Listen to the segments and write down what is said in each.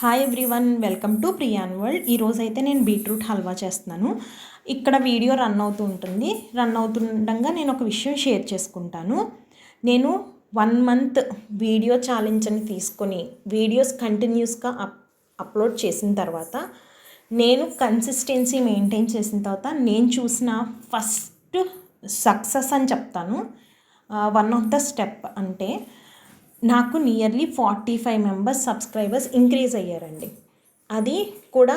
Hi everyone, welcome to Priyan world. ఈరోజైతే నేను beetroot halwa చేస్తున్నాను. ఇక్కడ వీడియో రన్ అవుతూ ఉంటుంది. రన్ అవుతుండగా నేను ఒక విషయం షేర్ చేసుకుంటాను. నేను 1 మంత్ వీడియో ఛాలెంజ్ అని తీసుకొని వీడియోస్ కంటిన్యూస్గా అప్లోడ్ చేసిన తర్వాత, నేను కన్సిస్టెన్సీ మెయింటైన్ చేసిన తర్వాత నేను చూసిన ఫస్ట్ సక్సెస్ అని చెప్తాను. వన్ ఆఫ్ ద స్టెప్ అంటే నాకు నియర్లీ 45 మెంబర్స్ సబ్స్క్రైబర్స్ ఇంక్రీజ్ అయ్యారండి. అది కూడా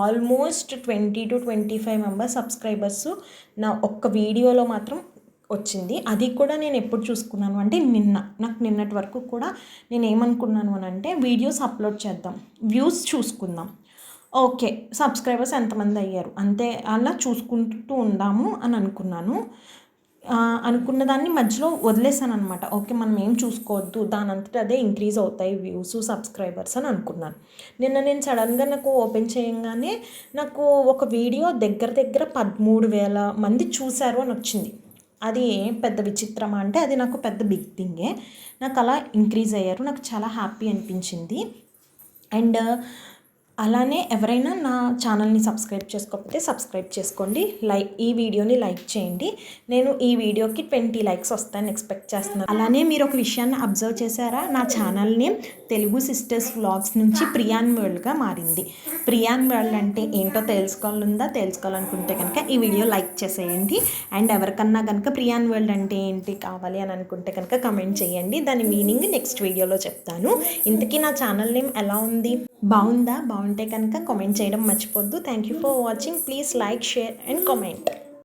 ఆల్మోస్ట్ 20-25 మెంబర్స్ సబ్స్క్రైబర్స్ నా ఒక్క వీడియోలో మాత్రం వచ్చింది. అది కూడా నేను ఎప్పుడు చూసుకున్నాను అంటే నాకు నిన్నటి వరకు కూడా నేను ఏమనుకున్నాను అని అంటే వీడియోస్ అప్లోడ్ చేద్దాం, వ్యూస్ చూసుకుందాం, ఓకే సబ్స్క్రైబర్స్ ఎంతమంది అయ్యారు అంతే, అలా చూసుకుంటూ ఉందాము అని అనుకున్నాను. అనుకున్న దాన్ని మధ్యలో వదిలేసాను అనమాట. ఓకే మనం ఏం చూసుకోవద్దు, దాని అంతటా అదే ఇంక్రీజ్ అవుతాయి వ్యూస్ సబ్స్క్రైబర్స్ అని అనుకున్నాను. నిన్న నేను సడన్గా నాకు ఓపెన్ చేయంగానే నాకు ఒక వీడియో దగ్గర 13,000 మంది చూశారు అని వచ్చింది. అది ఏం పెద్ద విచిత్రమా అంటే అది నాకు పెద్ద బిగ్ థింగే. నాకు అలా ఇంక్రీజ్ అయ్యారు, నాకు చాలా హ్యాపీ అనిపించింది. అండ్ అలానే ఎవరైనా నా ఛానల్ని సబ్స్క్రైబ్ చేసుకోకపోతే సబ్స్క్రైబ్ చేసుకోండి, ఈ వీడియోని లైక్ చేయండి. నేను ఈ వీడియోకి 20 లైక్స్ వస్తాయని ఎక్స్పెక్ట్ చేస్తున్నాను. అలానే మీరు ఒక విషయాన్ని అబ్జర్వ్ చేశారా, నా channel name Telugu sisters vlogs నుంచి ప్రియాన్ వరల్డ్గా మారింది. ప్రియాన్ వరల్డ్ అంటే ఏంటో తెలుసుకోవాలనుకుంటే కనుక ఈ వీడియో లైక్ చేసేయండి. అండ్ ఎవరికన్నా కనుక ప్రియాన్ వరల్డ్ అంటే ఏంటి కావాలి అని అనుకుంటే కనుక కమెంట్ చేయండి. దాని మీనింగ్ నెక్స్ట్ వీడియోలో చెప్తాను. ఇంతకీ నా ఛానల్ నేమ్ ఎలా ఉంది, బాగుంటే కనుక కామెంట్ చేయడం మర్చిపోద్దు. Thank you for watching. Please like, share and comment.